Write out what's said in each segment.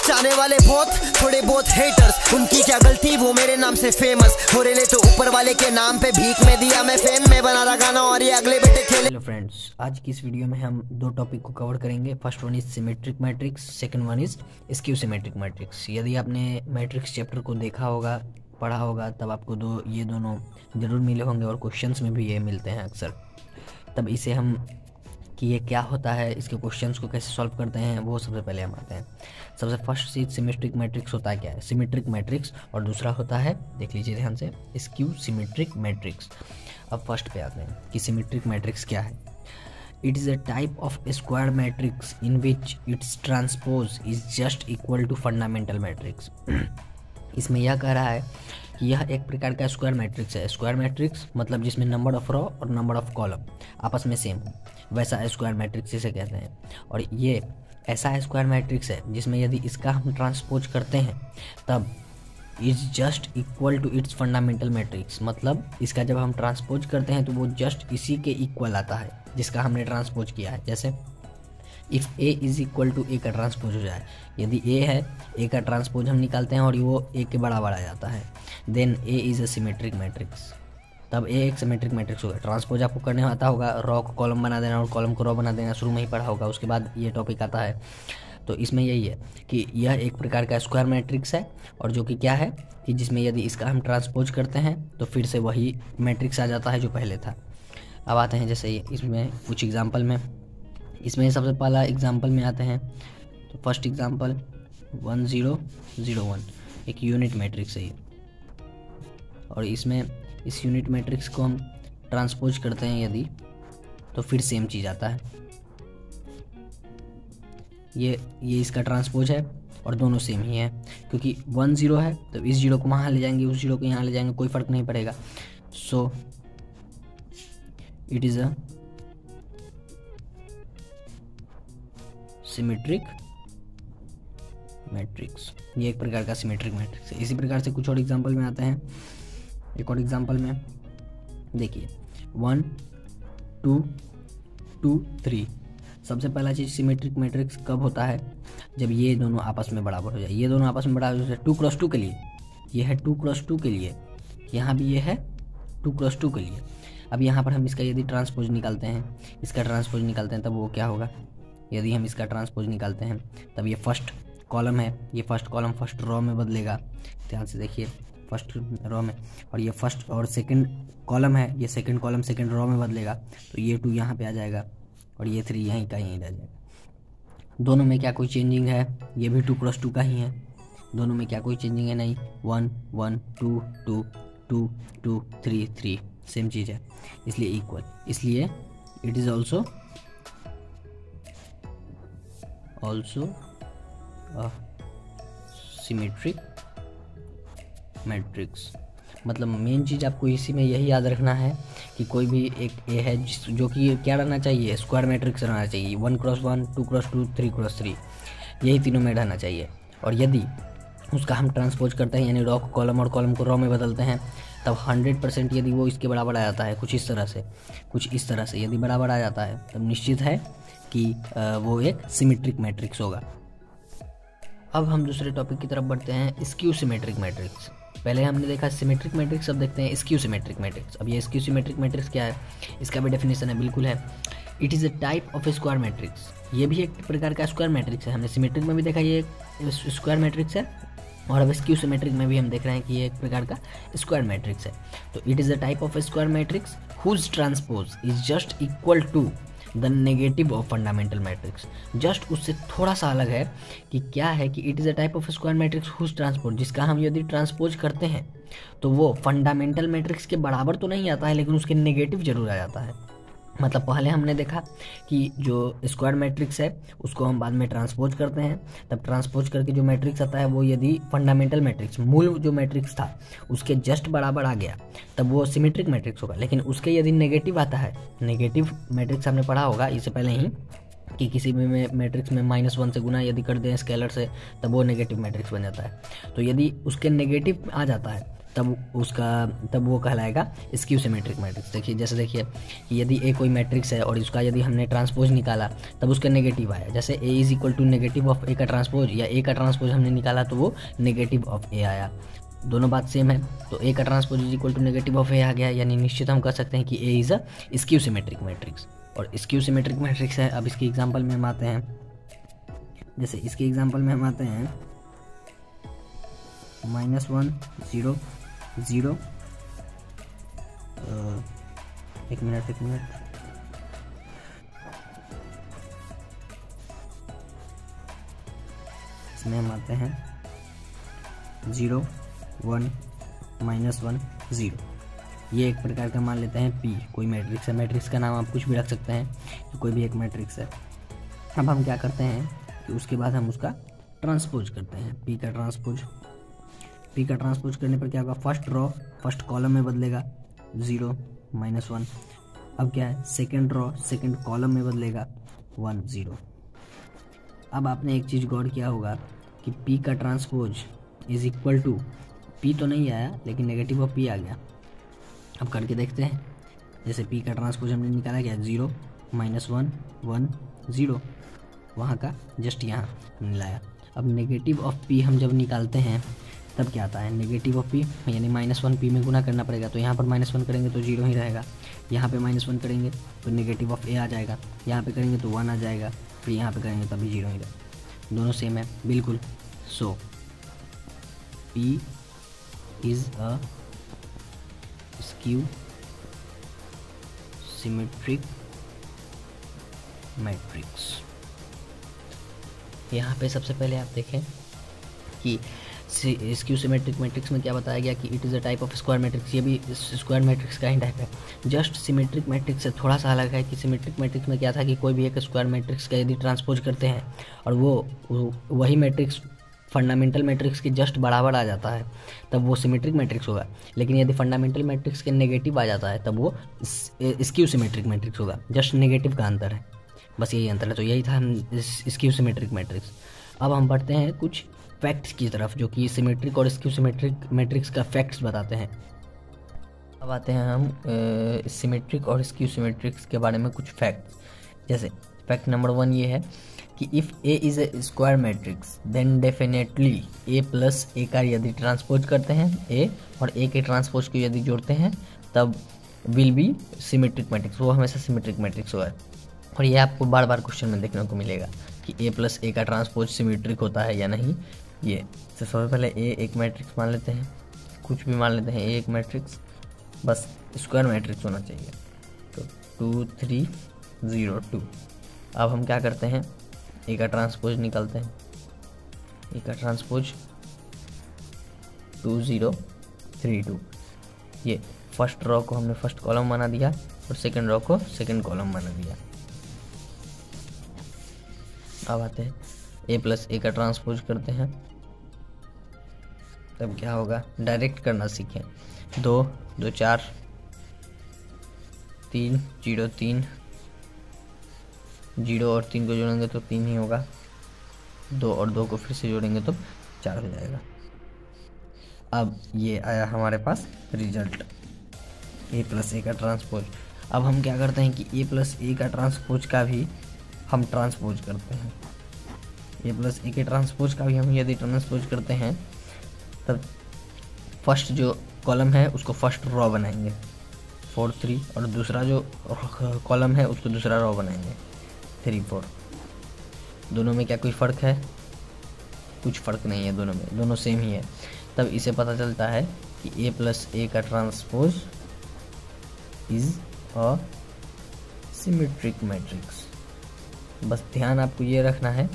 चाहने वाले बहुत, थोड़े बहुत हेटर्स, उनकी क्या गलती, वो मेरे नाम से फेमस हो रहे तो ऊपर वाले के नाम पे भीख में दिया मैं फेम में बना रहा गाना और ये अगले बेटे खेले। हेलो फ्रेंड्स, आज की इस वीडियो में हम दो टॉपिक को कवर करेंगे। First one is symmetric matrix, second one is skew symmetric matrix. यदि आपने मैट्रिक्स चैप्टर को देखा होगा, पढ़ा होगा, तब आपको ये दोनों जरूर मिले होंगे और क्वेश्चंस में भी ये मिलते हैं अक्सर। तब इसे हम कि ये क्या होता है, इसके क्वेश्चंस को कैसे सॉल्व करते हैं, वो सबसे पहले हम आते हैं। सबसे फर्स्ट चीज सिमेट्रिक मैट्रिक्स होता है क्या है, सिमेट्रिक मैट्रिक्स, और दूसरा होता है, देख लीजिए ध्यान से, स्क्यू सिमेट्रिक मैट्रिक्स। अब फर्स्ट पे आते हैं कि सिमेट्रिक मैट्रिक्स क्या है। It is a type of square matrix in which its transpose is just equal to fundamental matrix. इसमें यह कह रहा है कि यह एक प्रकार का स्क्वायर मैट्रिक्स है। स्क्वायर मैट्रिक्स मतलब जिसमें नंबर ऑफ रो और नंबर ऑफ कॉलम आपस में सेम हो, वैसा स्क्वायर मैट्रिक्स इसे कहते हैं। और ये ऐसा स्क्वायर मैट्रिक्स है जिसमें यदि इसका हम ट्रांसपोज करते हैं तब is just equal to its fundamental matrix. मतलब इसका जब हम ट्रांसपोज करते हैं तो वो जस्ट इसी के इक्वल आता है जिसका हमने ट्रांसपोज किया है। जैसे if A is equal to A का ट्रांसपोज हो जाए, यदि ए है, ए का ट्रांसपोज हम निकालते हैं और वो ए के बराबर आ जाता है, then A is a symmetric matrix. तब ए एक सिमेट्रिक मैट्रिक्स होगा। ट्रांसपोज आपको करने आता होगा, रो को कॉलम बना देना और कॉलम को रो बना देना, शुरू में ही पढ़ा होगा, उसके बाद ये टॉपिक आता है। तो इसमें यही है कि यह एक प्रकार का स्क्वायर मैट्रिक्स है, और जो कि क्या है कि जिसमें यदि इसका हम ट्रांसपोज करते हैं तो फिर से वही मैट्रिक्स आ जाता है जो पहले था। अब आते हैं जैसे इसमें कुछ एग्जाम्पल में, इसमें सबसे पहला एग्जाम्पल में आते हैं। तो फर्स्ट एग्जाम्पल 1001 एक यूनिट मैट्रिक्स है ये, और इसमें इस यूनिट मैट्रिक्स को हम ट्रांसपोज करते हैं यदि, तो फिर सेम चीज़ आता है। ये इसका ट्रांसपोज है और दोनों सेम ही है, क्योंकि 10 है तो इस जीरो को वहाँ ले जाएंगे, उस जीरो को यहाँ ले जाएंगे, कोई फ़र्क नहीं पड़ेगा। So it is a symmetric matrix. ये एक प्रकार का सिमेट्रिक मैट्रिक्स है। इसी प्रकार से कुछ और एग्जांपल में आते हैं। एक और एग्जांपल में देखिए 1 2 2 3। सबसे पहला चीज़ सिमेट्रिक मैट्रिक्स कब होता है, जब ये दोनों आपस में बराबर हो जाए। ये दोनों आपस में बराबर हो जाए 2x2 के लिए, ये है 2x2 के लिए, यहाँ भी ये है 2x2 के लिए। अब यहाँ पर हम इसका यदि ट्रांसपोज निकालते हैं, इसका ट्रांसपोज निकालते हैं, तब वो क्या होगा, यदि हम इसका ट्रांसपोज निकालते हैं तब ये फर्स्ट कॉलम है, ये फर्स्ट कॉलम फर्स्ट रो में बदलेगा। ध्यान से देखिए, फर्स्ट रो में, और ये फर्स्ट और सेकंड कॉलम है, ये सेकंड कॉलम सेकंड रो में बदलेगा। तो ये 2 यहाँ पे आ जाएगा और ये 3 यहीं का यहीं रह जाएगा। दोनों में क्या कोई चेंजिंग है, ये भी 2x2 का ही है, दोनों में क्या कोई चेंजिंग है, नहीं। 1 1 2 2 2 2 3 3 सेम चीज़ है, इसलिए इक्वल, इसलिए it is also symmetric matrix. मतलब मेन चीज़ आपको इसी में यही याद रखना है कि कोई भी एक ए है जो कि क्या रहना चाहिए, स्क्वायर मैट्रिक्स रहना चाहिए। 1x1 2x2 3x3 यही तीनों में रहना चाहिए। और यदि उसका हम ट्रांसपोज करते हैं, यानी रो को कॉलम और कॉलम को रो में बदलते हैं, तब 100% यदि वो इसके बराबर आ जाता है, कुछ इस तरह से यदि बराबर आ जाता है, तब निश्चित है कि वो एक सिमेट्रिक मैट्रिक्स होगा। अब हम दूसरे टॉपिक की तरफ बढ़ते हैं, स्क्यू सिमेट्रिक मैट्रिक्स। पहले हमने देखा सिमेट्रिक मैट्रिक्स, अब देखते हैं स्क्यू सिमेट्रिक मैट्रिक्स। अब ये स्क्यू सिमेट्रिक मैट्रिक्स क्या है, इसका भी डेफिनेशन है, बिल्कुल है। It is a type of square matrix. ये भी एक प्रकार का स्क्वायर मैट्रिक्स है। हमने सिमेट्रिक में भी देखा ये एक स्क्वायर मैट्रिक्स है, और अब स्क्यू सिमेट्रिक में भी हम देख रहे हैं कि ये एक प्रकार का स्क्वायर मैट्रिक्स है। तो it is a type of square matrix whose transpose is just equal to the negative of fundamental matrix. Just उससे थोड़ा सा अलग है कि क्या है कि it is a type of square matrix whose transpose, जिसका हम यदि ट्रांसपोज करते हैं तो वो फंडामेंटल मैट्रिक्स के बराबर तो नहीं आता है, लेकिन उसके नेगेटिव जरूर आ जाता है। मतलब पहले हमने देखा कि जो स्क्वायर मैट्रिक्स है उसको हम बाद में ट्रांसपोज करते हैं, तब ट्रांसपोज करके जो मैट्रिक्स आता है वो यदि फंडामेंटल मैट्रिक्स, मूल जो मैट्रिक्स था उसके जस्ट बराबर आ गया, तब वो सिमेट्रिक मैट्रिक्स होगा। लेकिन उसके यदि नेगेटिव आता है, नेगेटिव मैट्रिक्स हमने पढ़ा होगा इससे पहले ही कि किसी भी मैट्रिक्स में -1 से गुना यदि कर दें स्केलर से, तब वो नेगेटिव मैट्रिक्स बन जाता है। तो यदि उसके नेगेटिव आ जाता है तब वो कहलाएगा स्क्यू सिमेट्रिक मैट्रिक्स। देखिए जैसे देखिए यदि ए कोई मैट्रिक्स है और इसका यदि हमने ट्रांसपोज निकाला तब उसका नेगेटिव आया, जैसे A is equal to negative of A का ट्रांसपोज, या ए का ट्रांसपोज हमने निकाला तो वो नेगेटिव ऑफ ए आया, दोनों बात सेम है। तो ए का transpose is equal to negative of A आ गया, यानी निश्चित हम कह सकते हैं कि A is a skew symmetric matrix. और स्क्यू सिमेट्रिक मैट्रिक्स है। अब इसके एग्जांपल में हम आते हैं, जैसे इसके एग्जांपल में हम आते हैं -1 0 0, एक मिनट इसमें हम आते हैं 0 1 -1 0। ये एक प्रकार का मान लेते हैं P, कोई मैट्रिक्स है, मैट्रिक्स का नाम आप कुछ भी रख सकते हैं, कोई भी एक मैट्रिक्स है। अब हम क्या करते हैं कि उसके बाद हम उसका ट्रांसपोज करते हैं, P का ट्रांसपोज करने पर क्या होगा, फर्स्ट रो फर्स्ट कॉलम में बदलेगा 0 -1। अब क्या है, सेकंड रो सेकंड कॉलम में बदलेगा 1 0। अब आपने एक चीज़ गौर किया होगा कि P का transpose is equal to, P तो नहीं आया लेकिन नेगेटिव ऑफ P आ गया। अब करके देखते हैं, जैसे P का ट्रांसपोज हमने निकाला गया 0 -1 1 0, वहाँ का जस्ट यहाँ मिलाया। अब नेगेटिव ऑफ P हम जब निकालते हैं तब क्या आता है, नेगेटिव ऑफ P यानी -1 P में गुना करना पड़ेगा, तो यहाँ पर -1 करेंगे तो 0 ही रहेगा, यहाँ पे -1 करेंगे तो नेगेटिव ऑफ A आ जाएगा, यहाँ पे करेंगे तो 1 आ जाएगा, फिर यहाँ पे करेंगे तभी 0 ही रहेगा, दोनों सेम है बिल्कुल। सो P is a skew symmetric matrix. यहाँ पे सबसे पहले आप देखें कि स्क्यू सिमेट्रिक मैट्रिक्स में क्या बताया गया कि it is a type of square matrix. ये भी स्क्वायर मैट्रिक्स का ही टाइप है, जस्ट सिमेट्रिक मैट्रिक्स से थोड़ा सा अलग है कि सिमेट्रिक मैट्रिक्स में क्या था कि कोई भी एक स्क्वायर मैट्रिक्स का यदि ट्रांसपोज करते हैं और वही मैट्रिक्स फंडामेंटल मैट्रिक्स के जस्ट बराबर आ जाता है तब वो सिमेट्रिक मैट्रिक्स होगा, लेकिन यदि फंडामेंटल मैट्रिक्स के नेगेटिव आ जाता है तब वो स्क्यू सिमेट्रिक मैट्रिक्स होगा। जस्ट नेगेटिव का अंतर है, बस यही अंतर है। तो यही था स्क्यू सिमेट्रिक मैट्रिक्स। अब हम बढ़ते हैं कुछ फैक्ट्स की तरफ जो कि सिमेट्रिक और स्क्यू सिमेट्रिक मैट्रिक्स का फैक्ट्स बताते हैं। अब आते हैं हम सिमेट्रिक और स्क्यू सिमेट्रिक्स के बारे में कुछ फैक्ट्स। जैसे फैक्ट नंबर 1 ये है कि if A is a square matrix then definitely A plus A का यदि ट्रांसपोज करते हैं ए और ए के ट्रांसपोज को यदि जोड़ते हैं तब विल बी सिमेट्रिक मैट्रिक्स, वो हमेशा सिमेट्रिक मैट्रिक्स होगा। और ये आपको बार बार क्वेश्चन में देखने को मिलेगा कि ए प्लस ए का ट्रांसपोज सिमेट्रिक होता है या नहीं। ये सबसे पहले ए एक मैट्रिक्स मान लेते हैं, कुछ भी मान लेते हैं, ए एक मैट्रिक्स, बस स्क्वायर मैट्रिक्स होना चाहिए। तो 2 3 0 2। अब हम क्या करते हैं, ए का ट्रांसपोज निकालते हैं, ए का ट्रांसपोज 2 0 3 2। ये फर्स्ट रो को हमने फर्स्ट कॉलम बना दिया और सेकंड रो को सेकंड कॉलम बना दिया। अब आते हैं ए प्लस ए का ट्रांसपोज करते हैं, तब क्या होगा, डायरेक्ट करना सीखें। 2 2 4 3 0 3, 0 और 3 को जोड़ेंगे तो 3 ही होगा, 2 और 2 को फिर से जोड़ेंगे तो 4 हो जाएगा। अब ये आया हमारे पास रिजल्ट, ए प्लस ए का ट्रांसपोज। अब हम क्या करते हैं कि ए प्लस ए का ट्रांसपोज का भी हम ट्रांसपोज करते हैं, ए प्लस ए के ट्रांसपोज का भी हम यदि ट्रांसपोज करते हैं तब फर्स्ट जो कॉलम है उसको फर्स्ट रो बनाएंगे 4 3, और दूसरा जो कॉलम है उसको दूसरा रो बनाएंगे 3 4। दोनों में क्या कोई फ़र्क है? कुछ फ़र्क नहीं है दोनों में, दोनों सेम ही है। तब इसे पता चलता है कि ए प्लस ए का transpose is a symmetric matrix. बस ध्यान आपको ये रखना है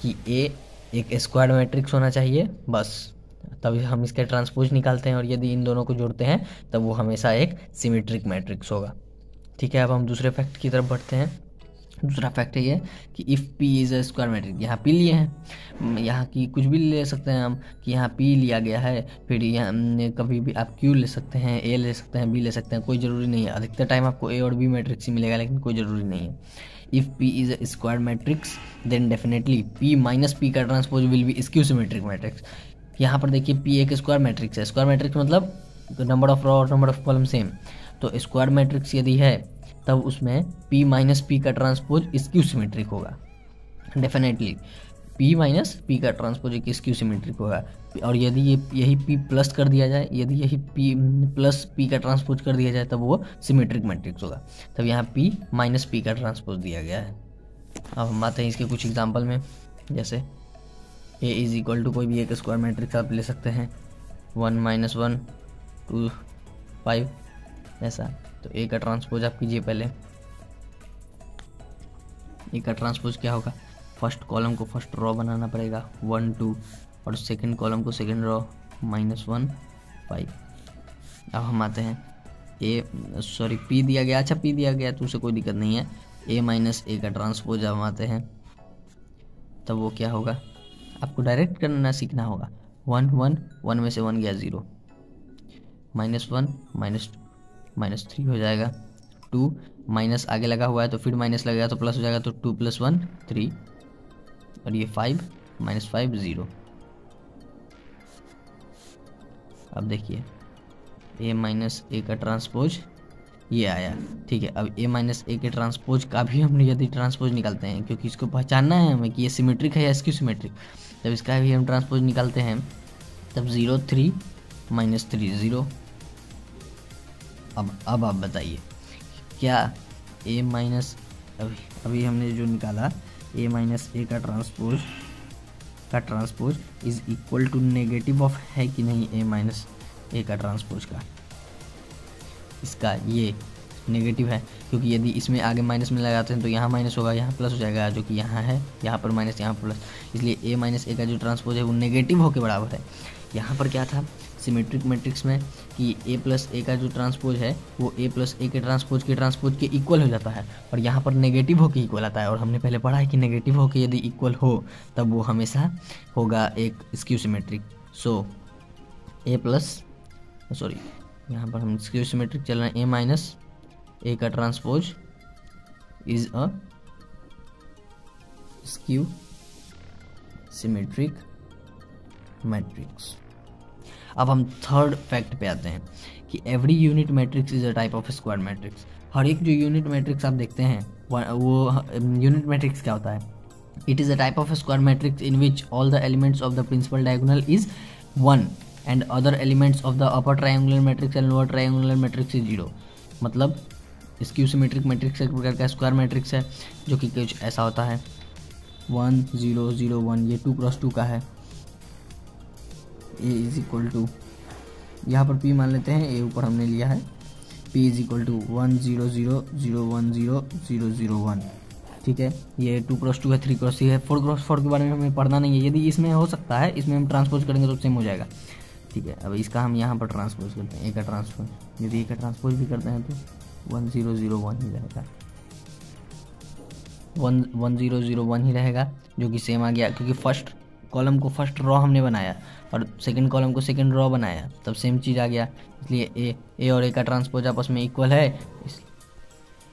कि ए एक स्क्वायर मैट्रिक्स होना चाहिए, बस तभी हम इसके ट्रांसपोज निकालते हैं, और यदि इन दोनों को जोड़ते हैं तब वो हमेशा एक सिमेट्रिक मैट्रिक्स होगा। ठीक है, अब हम दूसरे फैक्ट की तरफ बढ़ते हैं। दूसरा फैक्ट है ये कि if P is a square matrix. यहाँ P लिए हैं, यहाँ की कुछ भी ले सकते हैं हम कि यहाँ P लिया गया है, फिर यहाँ कभी भी आप Q ले सकते हैं, A ले सकते हैं, B ले सकते हैं, कोई ज़रूरी नहीं है। अधिकतर टाइम आपको A और B मैट्रिक्स ही मिलेगा, लेकिन कोई ज़रूरी नहीं है। If P is a square matrix then definitely P minus P का transpose will be skew symmetric matrix. यहाँ पर देखिए P एक स्क्वायर मैट्रिक्स है। स्क्वायर मैट्रिक्स मतलब नंबर ऑफ रो और नंबर ऑफ कॉलम सेम। तो स्क्वायर मैट्रिक्स यदि है तब उसमें P माइनस P का ट्रांसपोज स्क्यू सिमेट्रिक होगा। डेफिनेटली P माइनस P का ट्रांसपोज एक स्क्यू सिमेट्रिक होगा। और यदि यही P प्लस कर दिया जाए, यदि यही P प्लस P का ट्रांसपोज कर दिया जाए तब वो सिमेट्रिक मैट्रिक्स होगा। तब यहाँ P माइनस P का ट्रांसपोज दिया गया है। अब हम आते हैं इसके कुछ एग्जाम्पल में। जैसे A इज इक्वल टू कोई भी एक स्क्वायर मैट्रिक्स आप ले सकते हैं, 1 -1 2 5 ऐसा। तो A का ट्रांसपोज आप कीजिए। पहले A का ट्रांसपोज क्या होगा, फर्स्ट कॉलम को फर्स्ट रो बनाना पड़ेगा 1 2, और सेकंड कॉलम को सेकंड रो -1 5। अब हम आते हैं P दिया गया, अच्छा P दिया गया तो उससे कोई दिक्कत नहीं है। A माइनस A का ट्रांसपोज अब हम आते हैं, तब वो क्या होगा, आपको डायरेक्ट करना सीखना होगा। 1 1 1 में से 1 गया 0, -1 -3 हो जाएगा। 2 माइनस आगे लगा हुआ है तो फिर माइनस लगेगा तो प्लस हो जाएगा, तो 2 + 1 3, और ये 5 -5 0। अब देखिए A माइनस A का ट्रांसपोज ये आया, ठीक है। अब A माइनस A के ट्रांसपोज का भी हम यदि ट्रांसपोज निकालते हैं, क्योंकि इसको पहचानना है हमें कि ये सिमेट्रिक है या स्क्यू सिमेट्रिक, जब इसका भी हम ट्रांसपोज निकालते हैं तब 0 3 -3 0। अब आप बताइए क्या A माइनस अभी हमने जो निकाला A माइनस A का transpose is equal to negative of है कि नहीं A माइनस A का ट्रांसपोज का, इसका ये नेगेटिव है, क्योंकि यदि इसमें आगे माइनस में लगाते हैं तो यहाँ माइनस होगा, यहाँ प्लस हो जाएगा, जो कि यहाँ है, यहाँ पर माइनस यहाँ प्लस, इसलिए A माइनस A का जो ट्रांसपोज है वो नेगेटिव होके बराबर है। यहाँ पर क्या था सिमेट्रिक मैट्रिक्स में कि A प्लस A का जो ट्रांसपोज है वो A प्लस A के ट्रांसपोज के इक्वल हो जाता है, और यहाँ पर नेगेटिव होके इक्वल आता है। और हमने पहले पढ़ा है कि नेगेटिव होके यदि इक्वल हो तब वो हमेशा होगा एक स्क्यू सिमेट्रिक। सो यहाँ पर हम स्क्यू सिमेट्रिक चल रहे हैं, A माइनस A का transpose is a skew symmetric matrix. अब हम थर्ड फैक्ट पे आते हैं कि every unit matrix is a type of square matrix. हर एक जो यूनिट मैट्रिक्स आप देखते हैं वो यूनिट मैट्रिक्स क्या होता है, it is a type of square matrix in which all the elements of the principal diagonal is 1 and other elements of the upper triangular matrix and lower triangular matrix is 0। मतलब skew symmetric matrix एक प्रकार का square matrix है जो कि कुछ ऐसा होता है 1 0 0 1, ये 2 × 2 का है। A इज इक्वल टू, यहाँ पर P मान लेते हैं, A ऊपर हमने लिया है, P इज इक्वल टू 1 0 0 0 1 0 0 0 1, ठीक है। ये 2 × 2 है, 3 × 3 है, 4 × 4 के बारे में हमें पढ़ना नहीं है। यदि इसमें हो सकता है, इसमें हम ट्रांसपोज करेंगे तो सेम हो जाएगा, ठीक है। अब इसका हम यहाँ पर ट्रांसपोज करते हैं, A का ट्रांसपोज, यदि A का ट्रांसपोज भी करते हैं तो 1 0 0 1 ही रहेगा, 1 0 0 1 ही रहेगा, जो कि सेम आ गया, क्योंकि फर्स्ट कॉलम को फर्स्ट रो हमने बनाया और सेकंड कॉलम को सेकंड रो बनाया, तब सेम चीज़ आ गया। इसलिए A और A का ट्रांसपोज आपस में इक्वल है,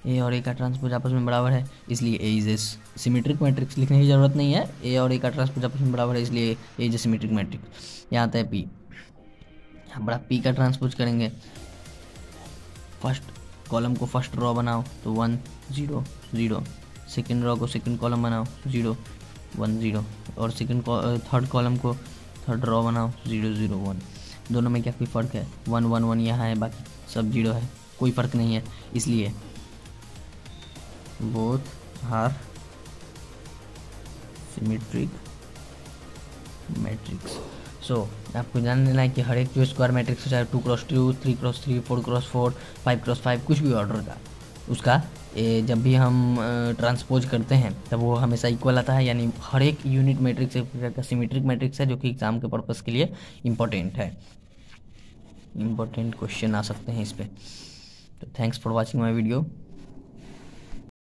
A और A का ट्रांसपोज आपस में बराबर है, इसलिए A is a symmetric matrix. लिखने की ज़रूरत नहीं है, A और A का ट्रांसपोज आपस में बराबर है, इसलिए A is a symmetric matrix. यहाँ आता है P, यहाँ बड़ा P का ट्रांसपोज करेंगे, फर्स्ट कॉलम को फर्स्ट रो बनाओ तो 1 0 0, सेकंड रो को सेकंड कॉलम बनाओ 0 1 0, और थर्ड कॉलम को थर्ड रो बनाओ 0 0 1। दोनों में क्या कोई फ़र्क है, 1 1 1 यहाँ है, बाकी सब 0 है, कोई फ़र्क नहीं है, इसलिए बोथ आर सिमेट्रिक मैट्रिक्स। सो आपको जान लेना है कि हर एक जो स्क्वायर मैट्रिक्स हो, चाहे 2 × 2 3 × 3 4 × 4 5 × 5 कुछ भी ऑर्डर का, उसका जब भी हम ट्रांसपोज करते हैं तब वो हमेशा इक्वल आता है। यानी हर एक यूनिट मैट्रिक्स एक प्रकार का सिमेट्रिक मैट्रिक्स है, जो कि एग्जाम के पर्पस के लिए इम्पोर्टेंट है, इम्पोर्टेंट क्वेश्चन आ सकते हैं इस पर। तो thanks for watching my video.